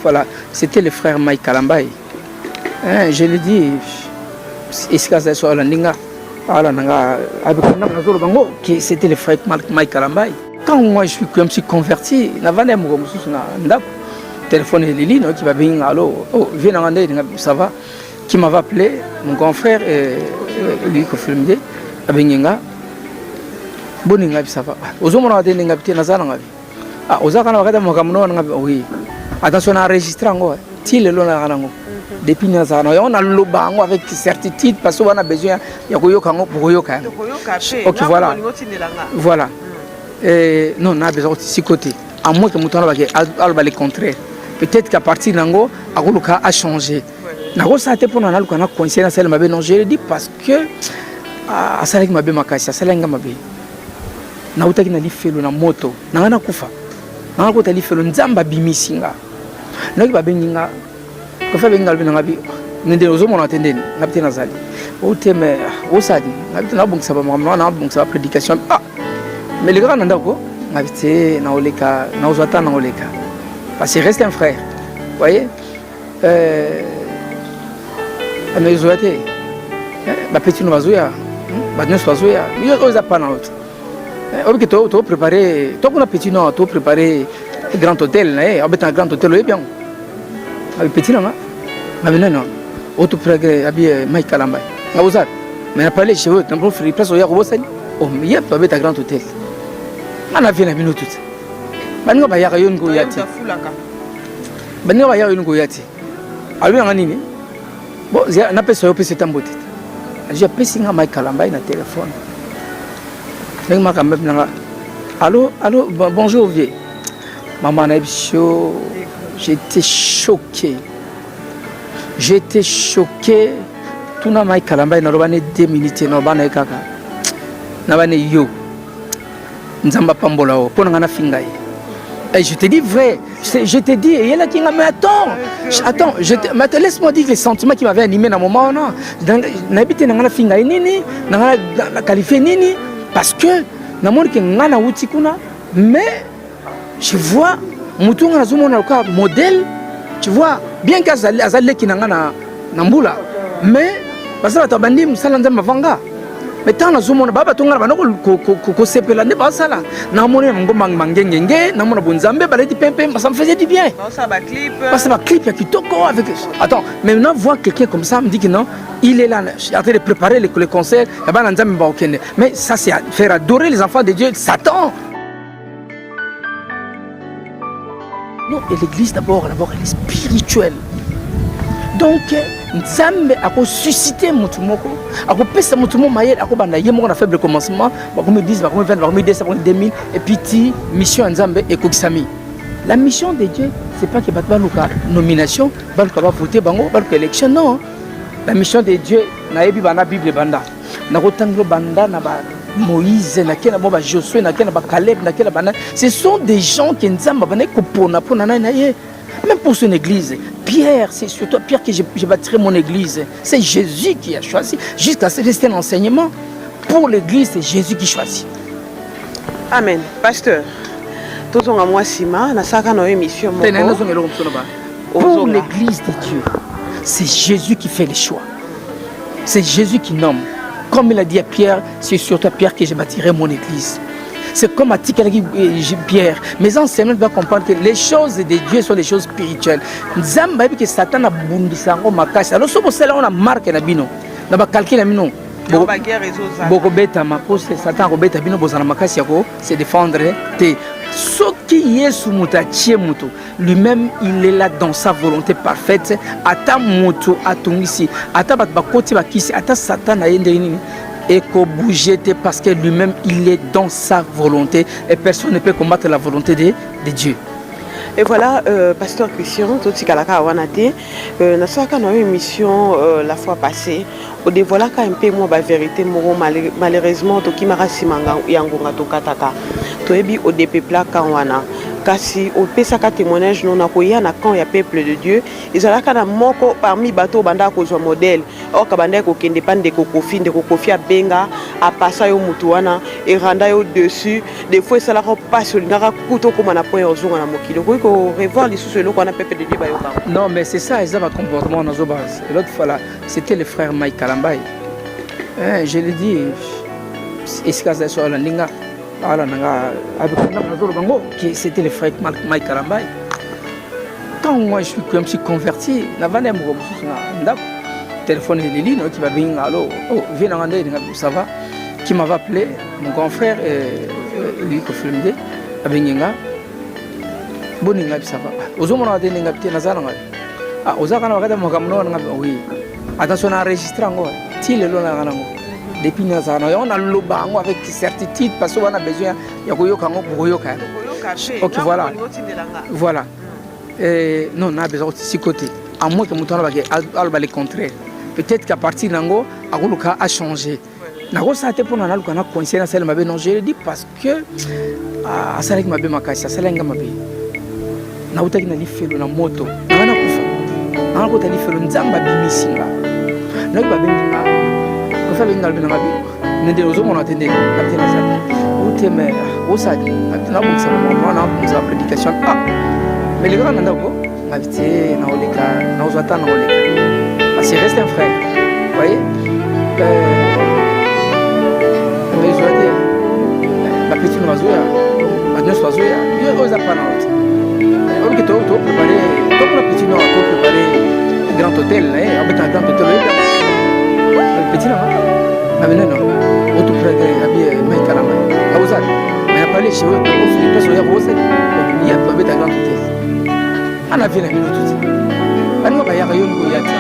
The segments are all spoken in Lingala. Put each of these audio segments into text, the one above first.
voilà, c'était le frère Mike Kalambaye. Hein, je l'ai dit, c'était le frère Mike Kalambaye. Quand moi je suis converti, téléphone et Lili qui va venir, allô, oh, viens ça va, qui m'avait appelé, mon grand frère, lui qui filmé, Abenga, Boninga, ça va. Aux hommes, on a des négativités, ah, aux autres, on a oui. Attention à enregistrer, si le long depuis on a le bango avec certitude parce qu'on a besoin de ok, voilà. Voilà. Non, on a besoin de ce côté. À moins que Mouton va le contraire. Peut-être qu'à partir d'Ango, Agoluka a changé. Nago ça a été pour nous qu'on a conscience celle m'a non je le dis parce que à ça m'a bien makasi ça lenga m'a bien. Na utaki na lifelo na moto na ngana kufa. Na ngako ta lifelo nzamba bimisinga. Na ba benginga ko fa bengal bina ngabi nende ozomo na tendeni ngabite na zali. O teme o sadi ngabite na bongisa ba mama na bongisa prédication. Ah mais les gars nandako ngabite na oleka na ozata na oleka. Parce qu'il reste un frère. Vous voyez mais ils ont été. Ma petite nous va jouer. Ma nous va jouer. Ils ont pas dans l'autre. On peut préparer. Toi qu'on a petit non, tu préparer un grand hôtel. On peut un grand hôtel est bien. Avec petit non. Mais non. On peut préparer habiller Mike Kalambaye. On vous a. Mais on a parlé chez vous. On peut faire place au Yaro Bossani. Oh mais il y a pas un grand hôtel. On a vu la minute toute. Bani ba ya yon go yati. Bani ba ya yon go yati. Alu ngani ni? Bon, na pesa yo pesa tambote. J'ai pesi nga Mike Kalambaye na téléphone. Neng ma kambe na. Allô, bonjour vieux. Maman na biso, j'étais choqué. J'étais choqué. Tuna Mike Kalambaye na robane 2 minutes na bana kaka. Na bane yo. Nzamba pambola o pona nga na finga ye. Et je te dis vrai, je te dis, il y a là qui m'a dit, attends, laisse-moi dire les sentiments qui m'avaient animé dans un moment. N'habite dans la finga nini, dans la qualifiée nini, parce que dans mon qui n'a outi kuna, mais je vois mutu ngana zumo na ka modèle, tu vois, bien qu'azale qui n'a nambula, mais parce que ta bandi musalanza mavanga. Mais tant que nous baba tonga bana ko sepela ne ba sala na moni ngoma mangengenge na mona bonzambe baleti pempe ça me faisait du bien ça ba clip parce que clip qui toko avec attends mais maintenant voir quelqu'un comme ça me dit que non il est là en train de préparer les concerts et ben nzambe ba okende mais ça c'est faire adorer les enfants de Dieu Satan. Non, et l'église d'abord elle est spirituelle. Donc Nzambe a suscité mutumoko, a pesa mutumo mayel, a banda yemo na faible commencement, ba comme 10, ba comme 20, ba comme 10, ba comme 2000 et puis mission Nzambe et kokisami. La mission de Dieu, c'est pas que batba luka nomination, ba luka ba voter bango, ba luka élection non. La mission de Dieu na yebi bana Bible banda. Na kotanglo banda na ba Moïse, na kena ba Josué, na kena ba Caleb, na kena bana. Ce sont des gens qui Nzamba bana ko pona na ye. Même pour son église, Pierre, c'est surtout Pierre que je bâtirai mon église. C'est Jésus qui a choisi. Jusqu'à ce rester l'enseignement. Pour l'église, c'est Jésus qui choisit. Amen. Pasteur, tout le monde Sima, na saka no émission. Pour l'église de Dieu, c'est Jésus qui fait les choix. C'est Jésus qui nomme. Comme il a dit à Pierre, c'est surtout à Pierre que je bâtirai mon église. C'est comme à Pierre. Mes enseignants doivent comprendre que les choses de Dieu sont des choses spirituelles. Nzamba que Satan a bundisango makasi. Alors ce que on a marqué na bino. Na ba calquer na bino. Boko beta makose Satan ko beta bino bozana makasi yako se défendre te. Ce qui Yesu mutatie mutu lui-même il est là dans sa volonté parfaite. Ata mutu atungisi, ata bat bakoti bakisi, ata Satan a yende nini. Et qu'on bouge parce que lui-même il est dans sa volonté et personne ne peut combattre la volonté de Dieu. Et voilà, pasteur Christian, tout ce qu'il a fait, dans une émission la fois passée, on dévoile un peu moins la vérité, malheureusement, tout qui m'a rassimé yangonga to kataka, to ebi au dépeuplage kawana. kasi opesaka témoignage non akoya na camp ya peuple de Dieu ezalaka na moko parmi bato banda kozwa modèle oka banda ko kende pande ko kofi abenga apasa yo mutu wana eranda yo dessus des fois ça la passe lingaka kuto koma na point ozonga na mokilo ko revoir les sous eloko na peuple de Dieu bayoka. Non mais c'est ça, ils ont un comportement dans base. L'autre fois là, c'était le frère Mike Kalambay. Je l'ai dit, est-ce sur la ninga c'était le frère Mike Kalambay. Quand moi je suis converti, téléphone de Lili qui va venir, allô, oh, viens en André, ça va, qui m'avait appelé, mon grand frère, lui qui filmé, avec Ninga, bon Ninga, ça va. Aux hommes on a des Ninga, ah, aux hommes on a regardé mon caméra, oui, attention à enregistrer encore, s'il est là, depuis on a le bango avec certitude parce qu'on a besoin de Yoka. Ok, voilà. Voilà. Non, on a besoin de ce côté. À moins que mon temps va le contraire. Peut-être qu'à partir d'ango, Agoluka a changé. Nago ça a été pour nous qu'on a coincé dans celle ma non je le dis parce que à ça avec ma be makasi ça lenga mabe. Na utaki na lifelo na moto. Na wana kufa. Na ko tali felo nzamba bimisinga. Na ba benga. Ko fa benga bina mabe. Nende ozo mona tende na tena ça. Uteme osadi. Na kumsa na kumsa prédication. Ah. Mais les gars nanda ko ngabité na oleka na ozata na oleka. Parce qu'il reste un frère. Vous voyez mais je vais dire, ma petite mazoya, ma neuf mazoya, il y a deux apparences. On peut préparer, comme la petite noire, on peut préparer un grand hôtel, avec un grand hôtel. Le petit là, non, on peut préparer un mec à la main. À vous mais à parler chez eux, on fait des personnes roses, il y a pas un grand hôtel. On a vu la minute tout. On va y aller au Goyati.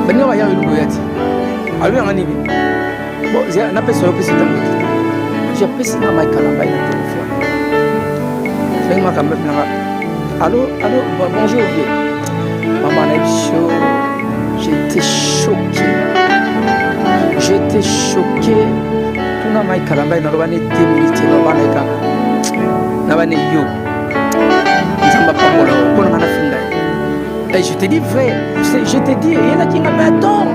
On va y aller au Goyati. Alors, on a dit. Bon, j'ai un appel sur le président. J'ai appelé sur ma Kalambay dans le téléphone. Je vais me allô, bonjour, vieux. Maman, j'étais choqué. J'étais choqué. Tout le monde Kalambay dans le banné démilité, dans le banné yo. Ils n'ont pas pour le et je te dis vrai, je te dis, il y en a qui m'ont attends,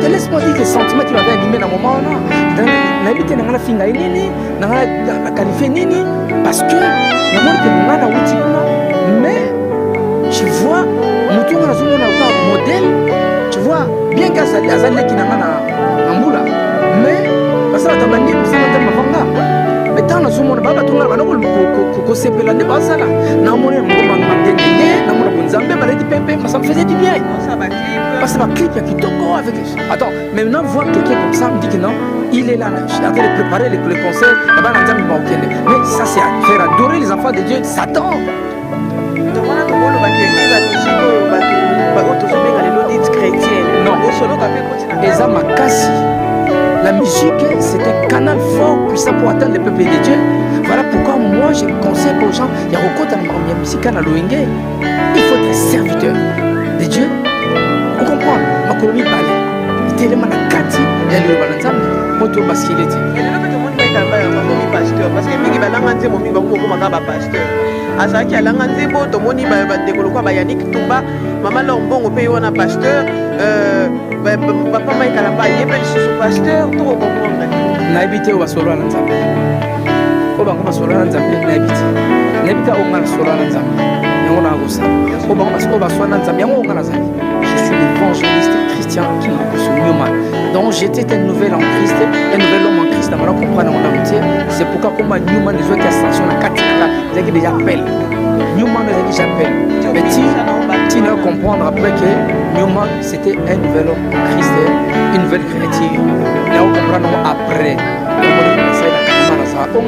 laisse-moi dire les sentiments qui m'avaient animé dans le moment là. N'habite dans la finga nini, dans la qualifié nini, parce que mais je vois, nous tous on a un modèle, tu vois, bien qu'à ça, les qui n'a pas en boula, mais parce que la tabani, ça n'a pas de mais tant que nous sommes baba tunga bana ko sepela ne basala na moni ngoma ngende na mona bunzambe baledi pepe ça me faisait du bien ça va clip parce que ma clip qui toko avec attends maintenant voir quelqu'un comme ça me dit que non il est là je suis en train de préparer les concerts là-bas dans Zambie marocaine mais ça c'est à faire adorer les enfants de Dieu Satan donc on a tout le bateau la musique ba autosomé les l'audit chrétienne non au solo capé continue et ça m'a cassé. La musique, c'est un canal fort, puissant pour atteindre le peuple de Dieu. Voilà pourquoi moi, je conseille aux gens, il y a beaucoup de musique à l'Oingé. Il faut être serviteur de Dieu. On comprend. Ma colonie balai. Il était le manakati, il y a le balanzam, moto basquileti. Et le monde est pasteur. Parce que les gens qui sont pasteur. Azaki alanga nzebo tomoni ba dekolo kwa ba Yannick Tumba mama Lombongo pe wana pasteur papa Mike Kalambay yebeli sous pasteur to comprendre na habité au solo na Nzambe ko bango basolo na Nzambe na habité na habité au ngana solo na Nzambe yango na gosa ko bango basolo na Nzambe yango ngana zali je suis évangéliste chrétien qui me pousse mieux mal donc j'étais un nouvel en Christ un nouvel homme en Christ dans ma comprendre mon amitié c'est pourquoi comme Newman les autres ascension na katika c'est que déjà appelle Newman les qui j'appelle mais tu ne comprendre après que Newman c'était un nouvel homme en Christ une nouvelle créature mais on comprend après on a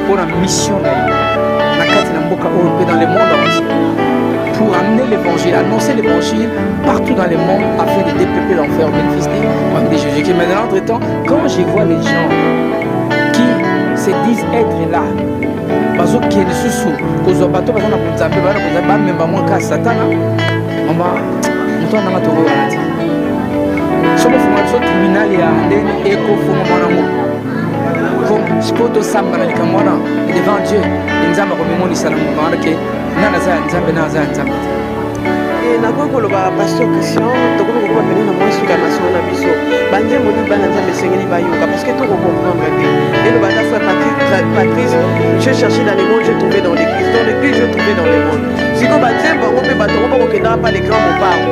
pour la mission dans le monde entier pour amener l'évangile, annoncer l'évangile partout dans le monde afin de dépeupler l'enfer au bénéfice de Jésus. Mais dans l'entretemps, quand je vois les gens qui se disent être là, parce que les sous-sous, que les bateaux même moi quand Satan, maman, nous sommes dans la tour. Sommes formation tribunal et éco pour mon amour. sikoto samba na likamwana devant Dieu nzamba ko mimoni sana mwana ke nana za nzambe na za nzambe na kwa koloba pasteur Christian to ko ko pene na mwansu ka naso na biso banje moni bana nzambe sengeli bayoka parce que to ko comprendre que et le bata frère Patrice je cherchais dans le monde je trouvais dans l'église je trouvais dans le monde siko bazemba ko pe bato ko ke na pas les grands montparts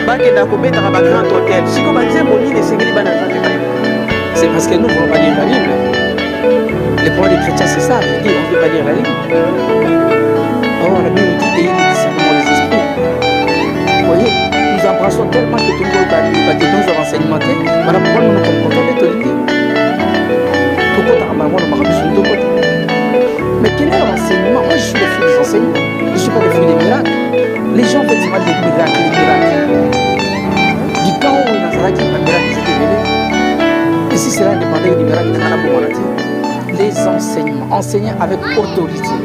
ba ke na ko beta ba grand hôtel siko bazemba ni ne sengeli bana nzambe bayoka. C'est parce que nous ne voulons pas lire la Bible. Les problèmes des chrétiens, c'est ça. Je dis, on ne veut pas lire la Bible. Oh, la Bible dit ayez le discernement des esprits. Vous voyez, nous embrassons tellement que tout le monde va dire nos renseignements. Voilà pourquoi nous nous comportons les tolérés. Tout le monde mais quel est l'enseignement? Moi, je suis le fruit des enseignements. Je ne suis pas le fruit des miracles. Les gens veulent dire des miracles. Du temps où Nazareth, un miracle, c'était venu. Et si cela dépendait du miracle, les enseignements, enseigner avec autorité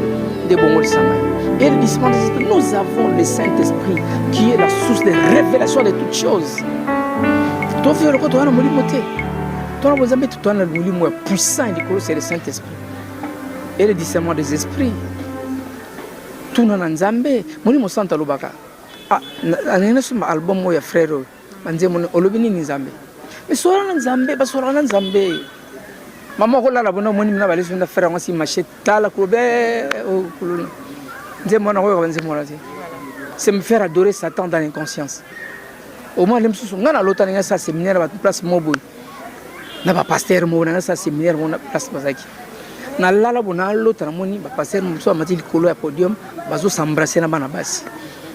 des bons mots. Et le discernement des esprits, nous avons le Saint-Esprit qui est la source de révélation de toutes choses. Toi, tu as le côté de la molimoté. Toi, vous avez tout le molimo puissant et c'est le Saint-Esprit. Et le discernement des esprits. Tout le monde Nzambe, molimo santa lobaka. Ah, un album moi frère, manze mon olobini Nzambe. Mais soirée Nzambe, ba soirée Nzambe. Maman ko la bona moni na bale sunda frère ngasi machette tala ko be o kuluna. Nze mona ko ba nze mona ti. C'est me faire adorer Satan dans l'inconscience. Au moins les sous ngana lota nga sa séminaire ba place mobo. Na ba pasteur mo na sa séminaire mo na place bazaki. Na lala bona lota na moni ba pasteur mo so amati likolo ya podium bazo s'embrasser na bana basi.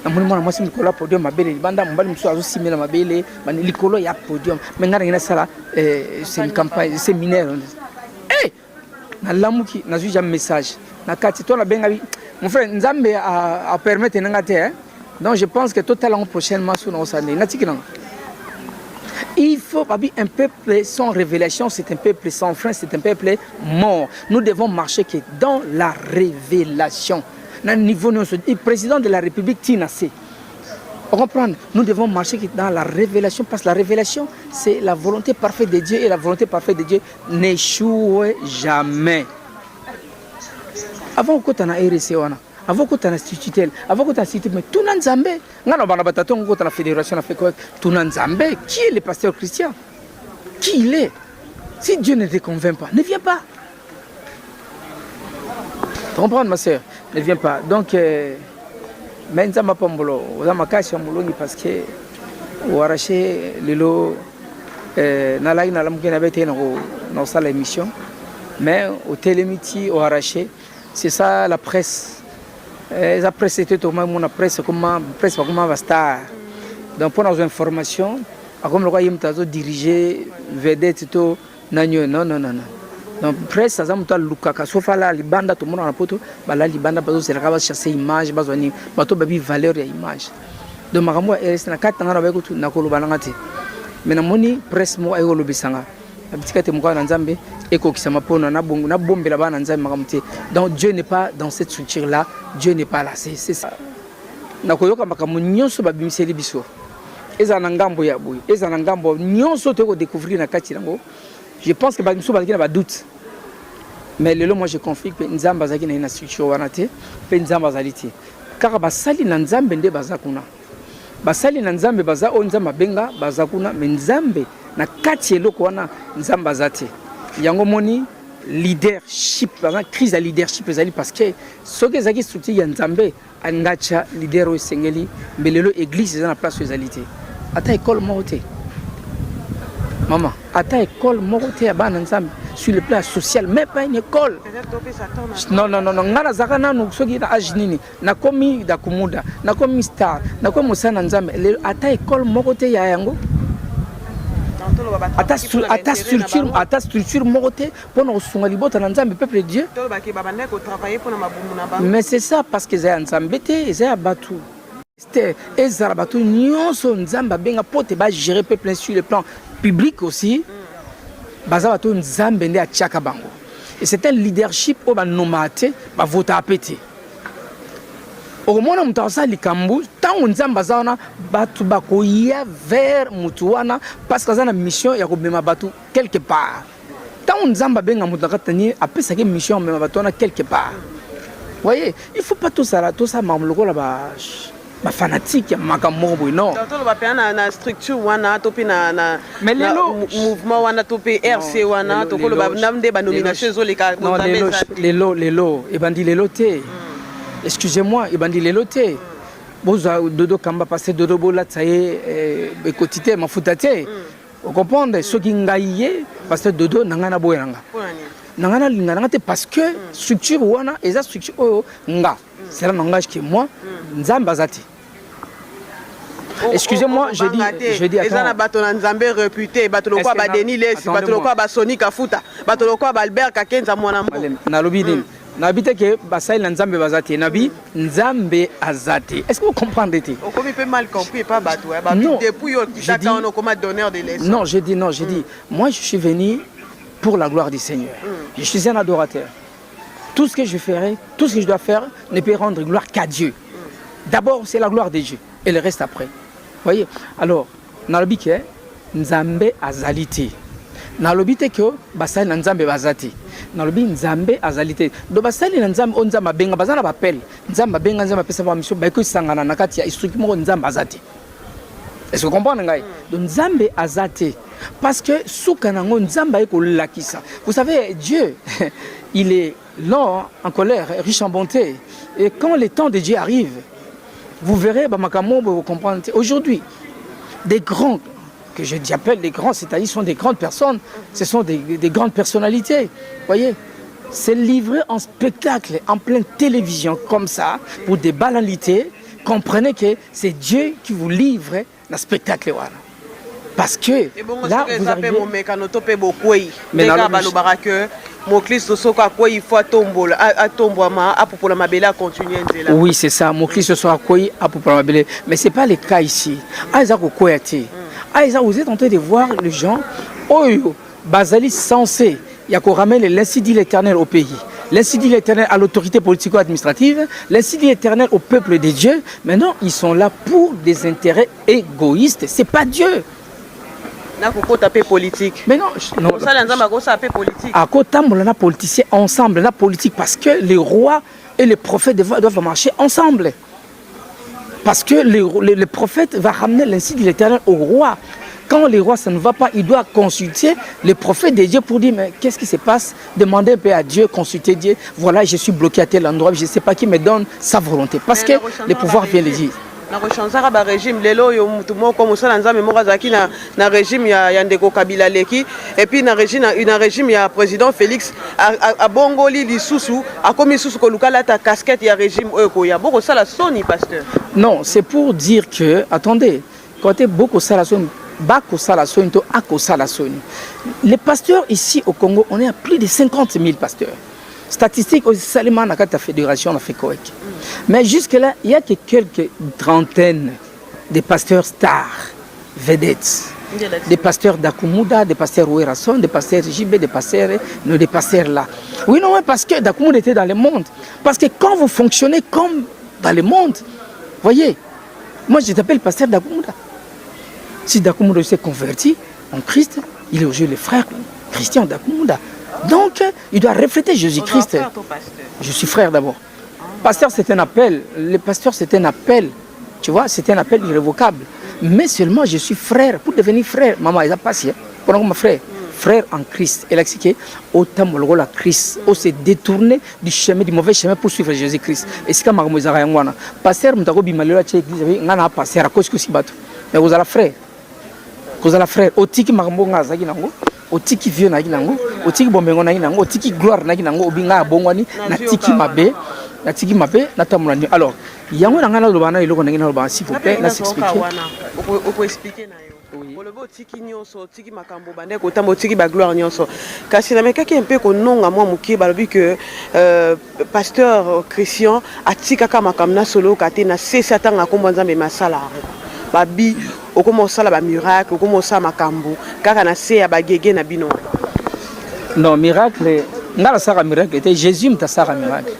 Na moni mona mwasi likolo ya podium mabele banda mbali mso azo simela mabele bani likolo ya podium. Mais ngana ngina sala c'est une campagne séminaire. Eh na lamuki na zuja message. Na kati to na benga mon frère Nzambe a permettre ngate hein. Donc je pense que totalement prochainement sous nos années. Il faut un peuple sans révélation, c'est un peuple sans frein, c'est un peuple mort. Nous devons marcher que dans la révélation. Le président de la République Tinasé. On comprend. Nous devons marcher dans la révélation parce que la révélation, c'est la volonté parfaite de Dieu et la volonté parfaite de Dieu n'échoue jamais. Avant que tu aies RSC, avant que tu aies institutel, avant que tu aies institutel, mais tout le monde Nzambe. La fédération a fait quoi? Tout le monde Nzambe. Qui est le pasteur Christian? Qui il est? Si Dieu ne te convainc pas, ne viens pas. Tu comprends, ma soeur? Ne viens pas. Donc, mais Nzamba Pambolo, on a ma cache à Mouloni parce que on a arraché le lot. Nalaï Nalamkin avait été dans sa émission, mais au télémiti, on a arraché. C'est ça la presse. La presse c'était tout la presse comment va star. Donc pour nos informations, comme le roi Yimtazo diriger vedette tout non. Donc presse ça me toile Lukaka sauf là libanda tout le monde en poto, bah là libanda bazo c'est la chasser image bazo ni bato babi valeur ya image. Donc makambo est na 4 ans avec tout na koloba ngati. Mais na moni presse mo ayo lobisanga. Abitikate mukwa na Nzambe eko kisama pona na bongo na bombe la bana Nzambe makamute. Donc Dieu n'est pas dans cette structure là, Dieu n'est pas là, c'est ça. Na koyoka makamu nyonso babimiseli biso. Eza na ngambo ya boy, eza na ngambo nyonso te ko découvrir na kati nango. Je pense que babiso bazaki na ba doute. Mais lelo moi je confie que Nzambe bazaki na ina structure wana te, pe Nzambe azaliti. Car basali na Nzambe nde bazakuna. Basali na Nzambe baza o Nzambe benga bazakuna, mais Nzambe na kati eloko wana Nzambe azate. Yango moni leadership, crise de leadership ezali parce que soki ezaki structure ya Nzambe angacha leader o sengeli mbelelo église eza na place ezalité. Ata école moko te. Maman, ata école moko te ya bana Nzambe sur le plan social, même pas une école. Non, ngana zaka nanu soki na âge nini, na komi da kumuda, na komi star, na komi musana Nzambe, ata école moko te ya yango. Ata structure mokote pour nous sunga libota na Nzambe peuple de Dieu. Mais c'est ça parce que za Nzambe te za batu. Ezara batu nyonso Nzambe benga pote ba gérer peuple sur le plan public aussi. Baza batu Nzambe nde achaka bango. Et c'est un leadership au ba nomate ba vota apete. Au moment où on likambu tant Nzambe zana batu bakoya vers mutuana parce que za na mission ya kobema batu quelque part tant on zamba benga mutakatani après ça mission même batona quelque part. Vous voyez, il faut pas tout ça mamloko là ba fanatique makambo non. Toto ba pena na structure wana topi na mais mouvement wana topi RC wana tokolo ba namde ba nomination zo les lelo et bandi lelo te. Excusez-moi, et bandi lelo te. Boza dodo kamba passer dodo bola tsaye ekotité mafutate. Vous comprenez ce qui ngaye parce que dodo nangana boyanga. Nangana lingana te parce que structure wana eza structure oyo nga. C'est un langage que moi nzamba zati. Excusez-moi, je dis attends. Ezana bato na nzambe réputé, bato lokwa ba Denis Lesi, bato lokwa ba Sonic Afuta, bato lokwa ba Albert Kakenza mwana mbo. Na lobby Nabite que Basai Nzambe Bazati, Nabi Nzambe Azati. Est-ce que vous comprenez? On peut mal compris, pas bateau. Depuis on comme donneur de leçons. Non, j'ai dit, moi je suis venu pour la gloire du Seigneur. Je suis un adorateur. Tout ce que je ferai, tout ce que je dois faire ne peut rendre gloire qu'à Dieu. D'abord, c'est la gloire de Dieu et le reste après. Vous voyez? Alors, Nabi que Nzambe Azaliti. Nabi que Basai Nzambe Bazati. Nalobi nzambe azalité do basali na nzambe onza mabenga bazana bapel nzamba benga nzamba pesa ba mission ba ko sangana na kati ya instruction mo nzamba azati. Est-ce que vous comprenez ngai? Donc nzambe azati parce que souka nango nzamba eko lakisa. Vous savez Dieu il est lent en colère, riche en bonté et quand le temps de Dieu arrive vous verrez ba makamo vous comprendre aujourd'hui des grands que j'appelle des grands, c'est-à-dire sont des grandes personnes, ce sont des grandes personnalités. Vous voyez, c'est livré en spectacle, en pleine télévision, comme ça, pour des banalités. Comprenez que c'est Dieu qui vous livre le spectacle. Voilà. Parce que là, vous arrivez... Mais oui, c'est ça. Mais ce n'est pas le cas ici. Vous êtes en train de voir les gens, Basali censé, il y a qu'on ramène l'incident éternel au pays, l'incident éternel à l'autorité politico-administrative, l'incident éternel au peuple de Dieu. Maintenant, ils sont là pour des intérêts égoïstes. C'est pas Dieu. Politique. Mais non, à côté on a politicien ensemble, on a politique parce que les rois et les prophètes doivent marcher ensemble. Parce que le prophète va ramener l'incident de l'Éternel au roi. Quand le roi ça ne va pas, il doit consulter le prophète de Dieu pour dire mais qu'est-ce qui se passe? Demander un peu à Dieu, consulter Dieu. Voilà, je suis bloqué à tel endroit, je ne sais pas qui me donne sa volonté. Parce que le pouvoir vient le dire. Na régime lelo yo mutu moko musala nzambe moko azaki na régime ya ndeko Kabila leki et puis na régime ya président Félix a bongoli lisusu a komi susu ko lukala ta casquette ya régime ko ya boko sala soni pasteur. Non, c'est pour dire que attendez, côté beaucoup sala soni bako sala soni to ako sala soni. Les pasteurs ici au Congo, on est à plus de 50 000 pasteurs. Statistiques aussi seulement dans la fédération africaine. Mais jusque-là, il n'y a que quelques trentaines de pasteurs stars, vedettes. Des pasteurs d'Akumuda, des pasteurs Ouerasson, des pasteurs JB, des pasteurs là. Oui, non, parce que Dakumuda était dans le monde. Parce que quand vous fonctionnez comme dans le monde, voyez, moi je t'appelle pasteur Dakumuda. Si Dakumuda s'est converti en Christ, il est aujourd'hui le frère Christian Dakumuda. Donc, il doit refléter Jésus-Christ. Je suis frère d'abord. Pasteur, c'est un appel. Le pasteur, c'est un appel. Tu vois, c'est un appel irrévocable. Mais seulement, je suis frère. Pour devenir frère, maman, il a passé. Pour mon frère, frère en Christ. Elle a dit que autant la Christ, on s'est détourné du chemin, du mauvais chemin pour suivre Jésus-Christ. Et c'est comme ça. Pasteur, je suis un pasteur à cause de ce bateau. Mais vous avez frère. Vous avez frère. Otiki Marambonga Zaginango. Otiki vieux na ginango, otiki bombengo na ginango, otiki gloire na ginango, obinga bongwani, na tiki mabe, na tamulani. Alors, yango na ngana lobana iloko na ngina lobana s'il vous plaît, na s'expliquer. On peut expliquer na yo. Pour le otiki nyonso, otiki makambo bande ko tambo otiki ba gloire nyonso. Kasi na mekaki un peu ko nonga moi muki balobi que pasteur Christian atika ka makamna solo kate na sesa tanga ko nzambe masala. Babi okomo sala ba miracle okomo sala makambo kaka na se ya bagege na bino. Non, miracle ngala sala miracle était Jésus mta sala miracle.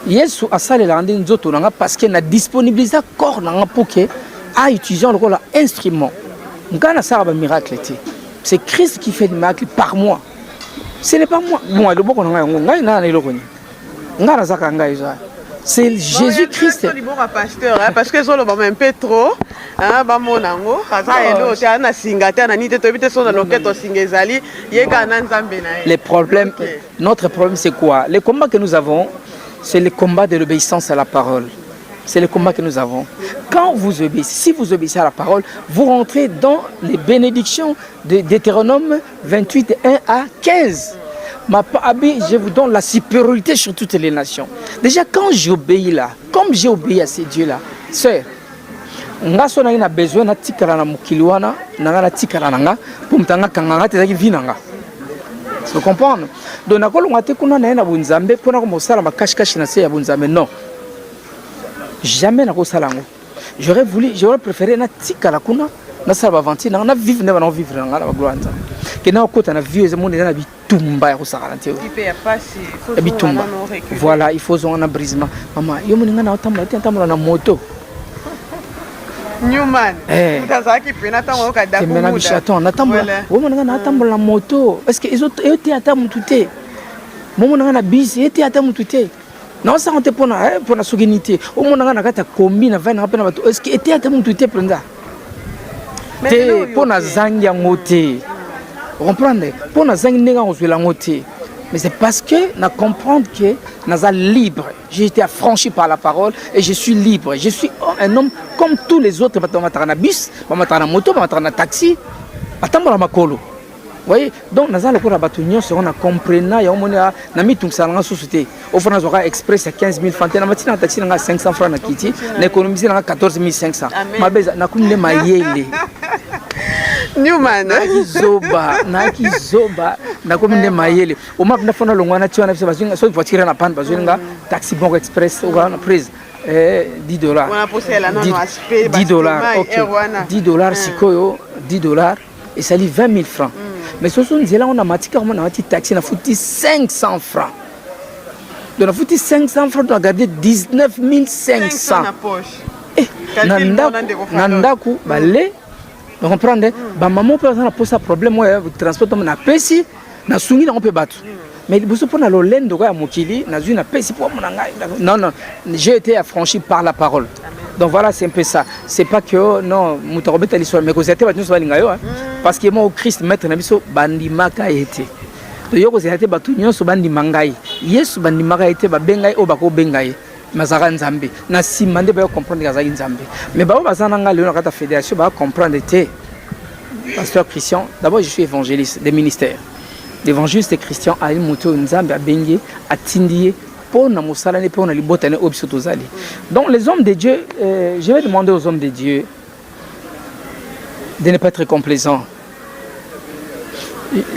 Yesu asala la ndi nzoto nanga parce que na disponibiliser corps nanga pour que a utiliser le rôle instrument. Ngala sala ba miracle était. C'est Christ qui fait des miracles par moi. Ce n'est pas moi. Moi, le bon qu'on a c'est Jésus-Christ. Pasteur, parce que ça un peu trop. Les problèmes, notre problème c'est quoi? Les combats que nous avons, c'est le combat de l'obéissance à la parole. C'est le combat que nous avons. Quand vous obéissez, si vous obéissez à la parole, vous rentrez dans les bénédictions de Deutéronome 28, 1 à 15. Je vous donne la supériorité sur toutes les nations. Déjà, quand j'obéis là, comme j'ai obéi à ces dieux-là, sœur, on a besoin de tikara na mukiliwana, na tikara nanga, pour m'tanga kanganga te zaki vinanga. Vous comprenez? Donc, on a tekuna na bunzambe, pour na komosala ma cache-cache na se ya bunzambe. Non. Jamais na kosalango. J'aurais préféré na tikara kuna, na sala vanti, na vivre na vivre na gloire. Que na okota na vieux monde na bitumba ya kosala te. Bitumba. Voilà, il faut un brisement. Maman, yo moninga na otambola na moto. Newman. Mutazaki pena tango ka dakuda. Mena bichaton na tambola. Wo moninga na otambola na moto. Est-ce que ils étaient à tamutute? Mo moninga na bus, étaient à tamutute. Non, ça on te pour la souveraineté. Au moninga na kata kombi na 20 na pena bato. Est-ce que étaient à tamutute prenda? Te pour na zangi ngote. Vous comprenez? Pour nous mais c'est parce que nous comprenons que nous sommes libres. J'ai été affranchi par la parole et je suis libre. Je suis un homme comme tous les autres. Je suis un bus, je suis un moto, je suis un taxi. Je suis un makolo. Vous voyez? Donc nous avons compris, on a compris, on a mis tout ça dans la société. Au fond, nous avons express à 15 000 francs. Nous avons un taxi à 500 francs. Nous avons économisé à 14 500. Nous avons Newman, Naki Zoba, Nakomine Mayele. Au map Nafona Longwana, tu as une voiture à panne, taxi bon express, ou une prise. $10. $10, ok. $10, Sikoyo, $10, et ça lit 20 000 francs. Mais ce sont là, on a matika, on a un taxi, on a foutu 500 francs. Donc on a foutu 500 francs, on a gardé 19 500. Nandaku, balé. Vous comprenez? Maman peut avoir un problème, le transport na pesi, na sungi na on peut battre. Mais vous pour na lolendo ya mokili, na zui na pesi pour mon ngai. Non, j'ai été affranchi par la parole. Donc voilà, c'est un peu ça. C'est pas que non, mutarobeta l'histoire, mais que c'était battu sur lingayo, parce que moi au Christ maître na biso bandimaka été. To yoko c'était battu nyonso bandimangai. Yesu bandimaka été ba bengai o bako bengai. Mazara Nzambe na simande ba comprendre kazali Nzambe mais ba bazana nga leo na kata fédération ba comprendre te pasteur Christian d'abord je suis évangéliste des ministères l'évangéliste Christian ali moto Nzambe abengi atindie pour na musala ne pour na libotane obiso tozali. Donc les hommes de Dieu je vais demander aux hommes de Dieu de ne pas être complaisants.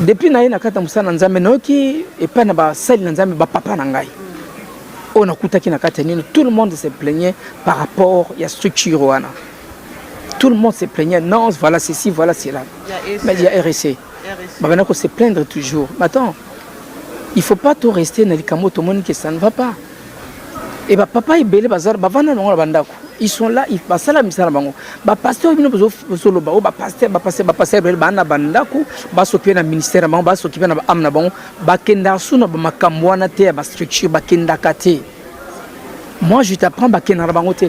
Depuis na kata musala Nzambe noki et pas na ba sali Nzambe ba papa na ngai. On a tout le monde se plaignait par rapport à la structure. Tout le monde se plaignait. Non, voilà ceci, voilà cela. Mais il y a RSC. Maintenant, on se plaindre toujours. Mais attends, il ne faut pas tout rester dans les camots, tout le monde que ça ne va pas. Et papa est belé, ils sont là, ils passent à la mission. Les pasteurs, ils pasteur, ministère, moi je t'apprends bakena bangote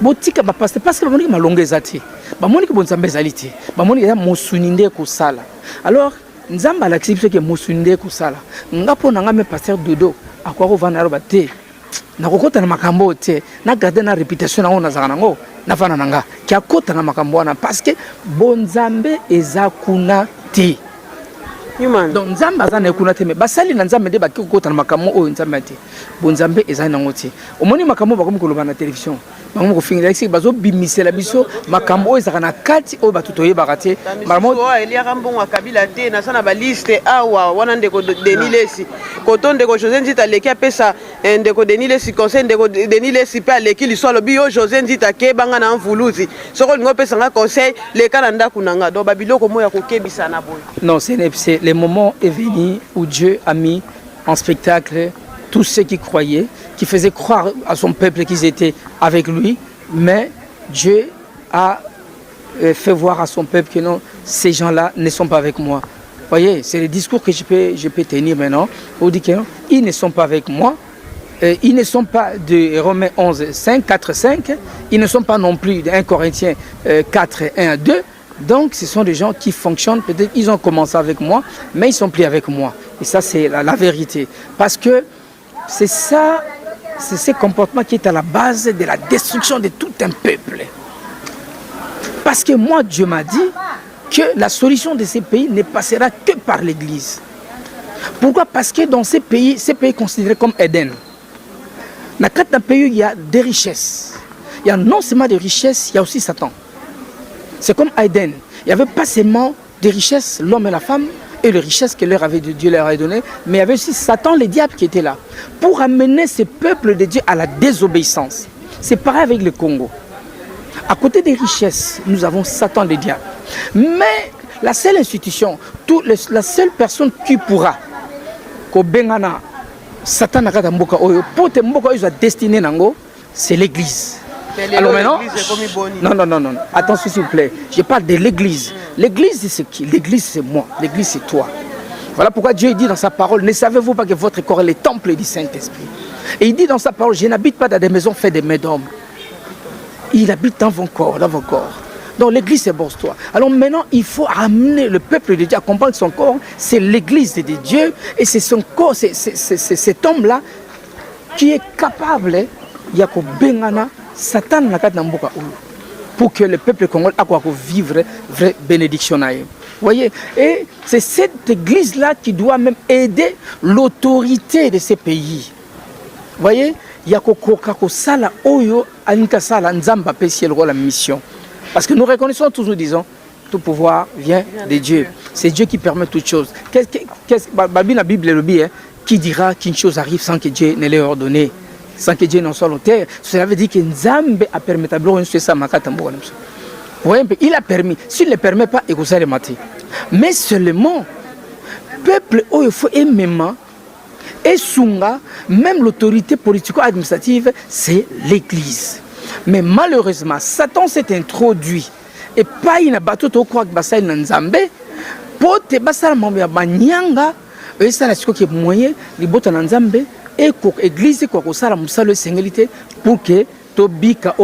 botika ba pasteur parce que ba moni malonga ezati ba moni ke bonzambe ezaliti ba moni ya mosuninde ko sala. Alors nzamba la exception ke mosuninde ko sala ngapo na ngame pasteur dodo akwa ko vana ro bate na kokota na makambo te na garder na réputation na ona zaka nango na fana nanga ki akota na makambo na parce que bonzambe ezakuna te. Donc nzambe azana ekuna te me basali na nzambe de baki kokota na makambo oyo nzambe te bonzambe ezana nango te omoni makambo bakomi koloba na télévision bango ko fingira exi bazo bimisela biso makambo oyo ezaka na kati oyo batuto yebaka te maramo Elia Rambongo akabila te na sana ba liste awa wana ndeko Denis Lesi koto ndeko José Nzita leki apesa ndeko Denis Lesi conseil ndeko Denis Lesi pe leki lisolo bio José Nzita ke banga na mvuluzi soko lingo pesa nga conseil leka na ndaku nanga do babiloko moya ko kebisa na boy. Non, c'est le moment est venu où Dieu a mis en spectacle tous ceux qui croyaient, qui faisaient croire à son peuple qu'ils étaient avec lui, mais Dieu a fait voir à son peuple que non, ces gens-là ne sont pas avec moi. voyez, c'est le discours que je peux tenir maintenant. Pour dire qu'ils ne sont pas avec moi. Ils ne sont pas de Romains 11, 5, 4, 5. Ils ne sont pas non plus de 1 Corinthiens 4, 1 à 2. Donc, ce sont des gens qui fonctionnent. Peut-être qu'ils ont commencé avec moi, mais ils ne sont plus avec moi. Et ça, c'est la vérité. Parce que c'est ça, c'est ce comportement qui est à la base de la destruction de tout un peuple. Parce que moi, Dieu m'a dit que la solution de ces pays ne passera que par l'Église. Pourquoi? Parce que dans ces pays considérés comme Éden, dans quatre pays, il y a des richesses. Il y a non seulement des richesses, il y a aussi Satan. C'est comme Éden. Il n'y avait pas seulement des richesses, l'homme et la femme, et les richesses que Dieu leur avait données, mais il y avait aussi Satan, le diable, qui était là, pour amener ce peuple de Dieu à la désobéissance. C'est pareil avec le Congo. À côté des richesses, nous avons Satan, le diable. Mais la seule institution, la seule personne qui pourra, Satan n'a pas pour te destiné, c'est l'Église. Alors maintenant, non, attention s'il vous plaît, je parle de l'Église. L'Église c'est qui? L'Église c'est moi, l'Église c'est toi. Voilà pourquoi Dieu dit dans sa parole, ne savez-vous pas que votre corps est le temple du Saint-Esprit? Et il dit dans sa parole, je n'habite pas dans des maisons faites de mains d'hommes. Il habite dans vos corps, Donc l'Église c'est pour toi. Alors maintenant, il faut amener le peuple de Dieu à comprendre que son corps, c'est l'Église de Dieu. Et c'est son corps, c'est cet homme-là qui est capable, Yako Bengana, Satan n'a pas d'amboka pour que le peuple congolais puisse vivre vraie bénédiction. Vous voyez? Et c'est cette église-là qui doit même aider l'autorité de ces pays. Vous voyez? Yako Sala Oyo Anika Sala Nzamba Pesiel la mission. Parce que nous reconnaissons tous, nous disons, tout pouvoir vient de Dieu. C'est Dieu qui permet toutes choses. La Bible le dit, qui dira qu'une chose arrive sans que Dieu ne l'ait ordonné? Sans que Dieu n'en soit l'auteur. Cela veut dire que Nzambe a permis de il a permis. S'il ne le permet pas, il faut le mater. Mais seulement, peuple, il faut aimer. Et Sunga, même l'autorité politico-administrative, c'est l'Église. Mais malheureusement, Satan s'est introduit. Et pas une bateau de quoi que ça Nzambe. Pour te basala mamia banyanga, et ça la qui est moyen, les bottes Nzambe. Et l'église est pour que Tobika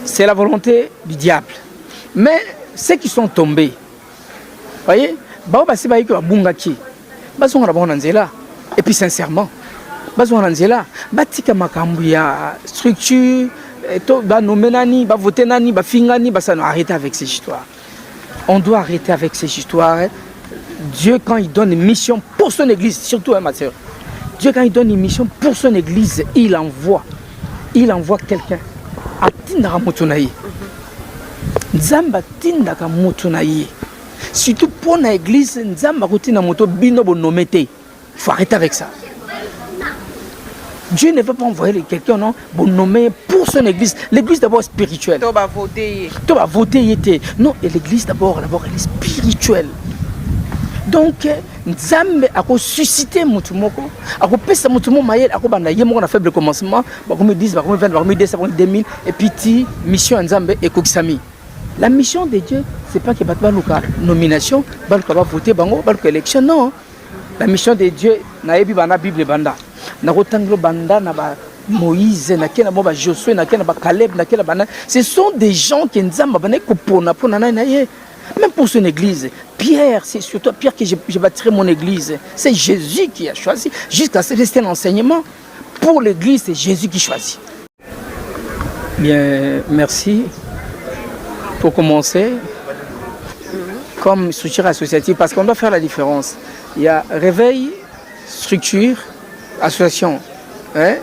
c'est la volonté du diable. Mais ceux qui sont tombés, voyez, et puis sincèrement, structure, arrêter avec ces histoires. On doit arrêter avec ces histoires. Dieu, quand il donne une mission pour son église, surtout ma soeur, Dieu, quand il donne une mission pour son église, il envoie quelqu'un à Tindara Motunaï. Nzamba Tindaka Motunaï. Surtout pour l'église, Nzamba Kutina Moto Bino Bonomete. Il faut arrêter avec ça. Dieu ne veut pas envoyer quelqu'un pour nommer pour son église. L'église d'abord spirituelle. Tu vas voter. Non, et l'église d'abord, elle est spirituelle. Donc, Nzambe a suscité Moutoumoko, a pesa Moutoumou Maël, a banda yemo na faible commencement, comme 10, comme 20, comme 10, comme 2000, et puis mission Nzambe et Koksami. La mission de Dieu, c'est pas que Batbalouka nomination, Balouka va voter, Balouka élection, non. La mission de Dieu, na yebi bana Bible banda, na rotanglo banda, na ba Moïse, na kena ba Josué, na kena ba Caleb, na kena bana. Ce sont des gens qui Nzamba bana kopona pona na ye. Même pour son église, Pierre, c'est surtout Pierre que je bâtirai mon église. C'est Jésus qui a choisi. Jusqu'à ce que c'est un enseignement. Pour l'église, c'est Jésus qui choisit. Bien, merci. Pour commencer, comme structure associative, parce qu'on doit faire la différence. Il y a réveil, structure, association. Hein?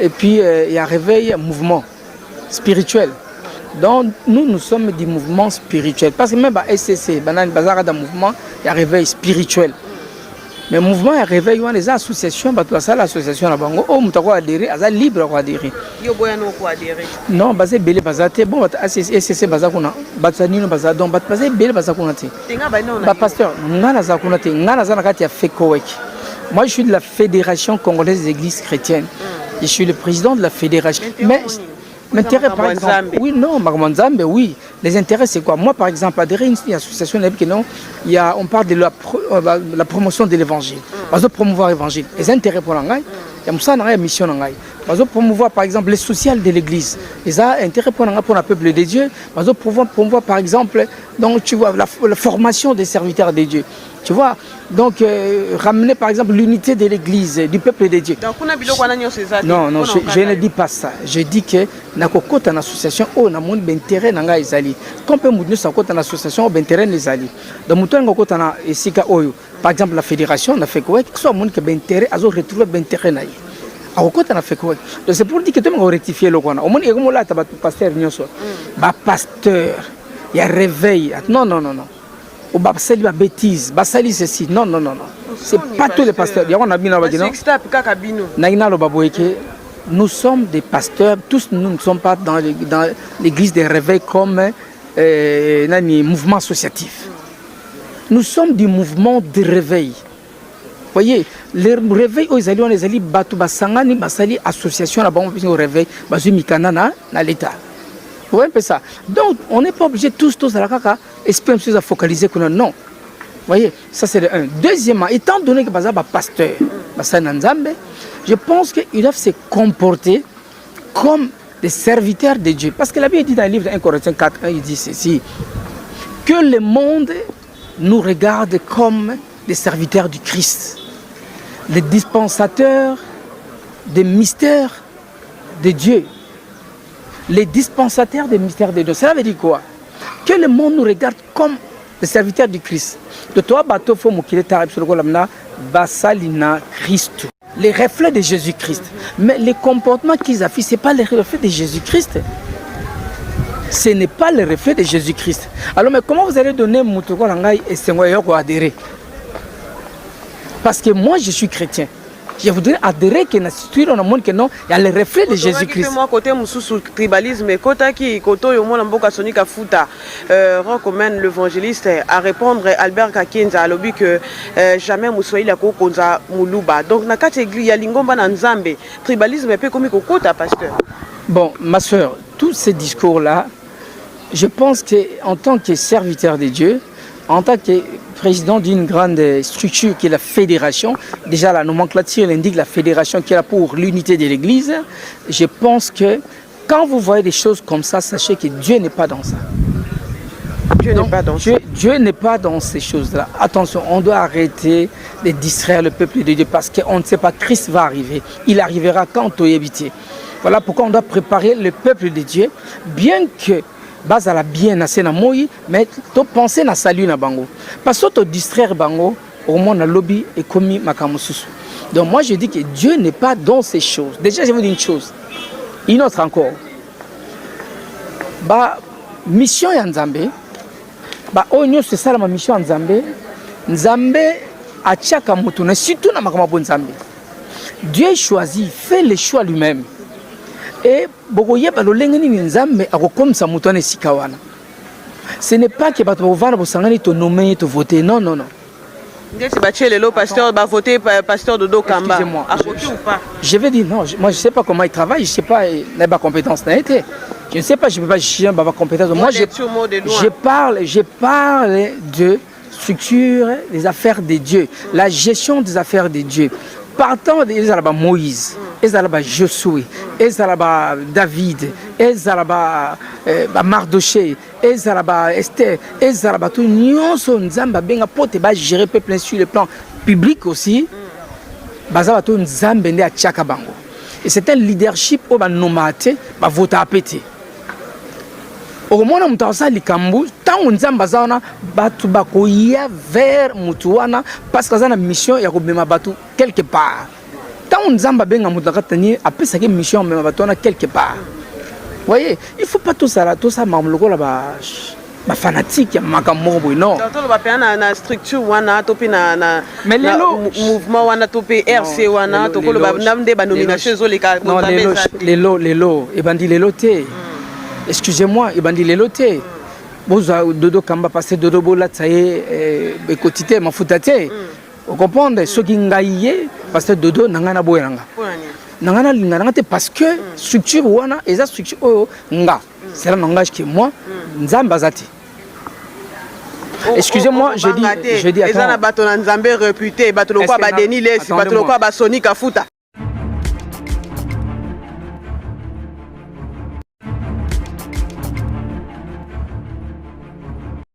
Et puis, il y a réveil, mouvement spirituel. Donc nous sommes du mouvement spirituel. Parce que même SCC, dans le mouvement, il y a un réveil spirituel. Mais le mouvement, il y a un réveil, il y a des associations, l'association, on adhérer, elle est libre d'adhérer. Non, basé belé basate, bon, SCC bazakuna, batanino bazadon, basé belé bazakunate. Pasteur, ngana zakunate, ngana zanakati a fait kowek. Moi, je suis de la Fédération congolaise des églises chrétiennes. Je suis le président de la fédération. Mais L'intérêt, par exemple, oui, non, Makamwanzambe, oui. Les intérêts, c'est quoi? Moi, par exemple, adhérer à une association, on parle de la promotion de l'évangile. Parce que promouvoir l'évangile. Les intérêts pour l'angaï, il y a une mission d'angaï. Parce que promouvoir, par exemple, les social de l'église. Les intérêts pour le peuple de Dieu. Parce que promouvoir, par exemple, donc, tu vois, la formation des serviteurs de Dieu. Tu vois, donc ramener par exemple l'unité de l'église, du peuple de Dieu. Non, non, je ne dis pas ça. Je dis que na kokota une association on a mon intérêt nanga izali. Comme peut nous sakota une association au intérêt izali. Donc mutu ngokota na esika oyo. Par exemple la fédération na fait quoi que soit mon que intérêt azo retrouver intérêt naï. Akokota na fait quoi. Donc c'est pour dire que tu m'as rectifier le kona. Au moins ego mola ta pasteur nyonso. Ba pasteur, il y a réveil. Non non non non. Ou basali ba bêtise, basali ceci. Non non non non. C'est pas tous les pasteurs. Il y a on a bien nous sommes des pasteurs, tous nous ne sommes pas dans l'église des réveils comme mouvement associatif. Nous sommes du mouvement de réveil. Vous voyez, les réveils, on les alliés, Batu Basangani, Basali, association, la banque au réveil, Basu Mikana, na l'État. Vous voyez un peu ça. Donc, on n'est pas obligé tous à la caca, espérer à focaliser que non. Vous voyez, ça c'est le un. Deuxièmement, étant donné que Bazaba pasteur, Basana Nzambe, je pense qu'ils doivent se comporter comme des serviteurs de Dieu. Parce que la Bible dit dans le livre de 1 Corinthiens 4, il dit ceci, que le monde nous regarde comme des serviteurs du Christ, les dispensateurs des mystères de Dieu. Les dispensateurs des mystères de Dieu. Cela veut dire quoi? Que le monde nous regarde comme des serviteurs du Christ. De toi, bateau, faut m'occuper tarab sur le lamna, basalina Christ. Les reflets de Jésus-Christ. Mais les comportements qu'ils affichent, ce n'est pas les reflets de Jésus-Christ. Ce n'est pas le reflet de Jésus-Christ. Alors, mais comment vous allez donner Moutouko Langai et Sengoyoko adhérer? Parce que moi, je suis chrétien. Je voudrais adhérer que dans le monde que non, il y a le reflet de Jésus-Christ. Moi, côté Moussou tribalisme, côté Koto Yomo Mboka Sonika Futa, recommande l'évangéliste à répondre Albert Kakenza à l'objet que jamais Moussoï la Kokonza Moulouba. Donc, na kategori ya lingomba na Nzambe, tribalisme peut comme Kota, pasteur. Bon, ma soeur, tous ces discours-là, je pense qu'en tant que serviteur de Dieu, en tant que président d'une grande structure qui est la fédération, déjà la nomenclature indique la fédération qui est là pour l'unité de l'Église, je pense que quand vous voyez des choses comme ça, sachez que Dieu n'est pas dans ça. Dieu n'est pas dans ces choses-là. Attention, on doit arrêter de distraire le peuple de Dieu parce qu'on ne sait pas, Christ va arriver. Il arrivera quand on y habite. Voilà pourquoi on doit préparer le peuple de Dieu, bien que bazala bien na sena moi mais to penser na salut na bango parce que to distraire bango au moins na lobby et commis makamususu. Donc moi je dis que Dieu n'est pas dans ces choses. Déjà je vous dis une chose, une autre encore, ba mission ya Nzambe ba onyo c'est ça la mission ya Nzambe. Nzambe achaka mutu na surtout na makamabo Nzambe. Dieu choisit, fait le choix lui-même. Et ce n'est pas que tu nommer, tu voter. Non, non, non. Pasteur Dodo Kamba. Excusez-moi. Je vais dire non. Moi, je ne sais pas comment il travaille. Je ne sais pas les compétences. Je ne sais pas, je ne peux pas juger ma compétence. Moi, je parle de structure des affaires de Dieu, la gestion des affaires de Dieu. Partant de Moïse, Josué, David, Mardoché, Esther, tout le monde gérer le peuple sur le plan public aussi. Et c'est un leadership qui a nommé voter à péter. Au moment où on a likambu, tant on zambazana batu bakoya vers mutuana parce que ça mission ya kobema batu quelque part. Tant on zamba benga mutakatani après ça mission mema batona quelque part. Vous voyez, il faut pas tout ça mamloko là ba fanatique ya makambo non. Tant ba pena na structure wana topi na mais mouvement wana topi RC wana tokolo ba namde ba nomination zo les lelo et bandi lelo té. Excusez-moi, il m'a dit les lotés. Dodo Kamba passé Dodo Bola tsaye bekotité mafutate. Vous comprenez ce qui ngaïe parce que Dodo nangana boyanga. nangana linga te parce que structure wana eza structure oyo nga c'est la langage que moi nzamba zati. Excusez-moi, je dis attends. Eza na bato na nzambe réputé, bato lokwa ba Denis Lesi, bato lokwa ba Sonic Afuta.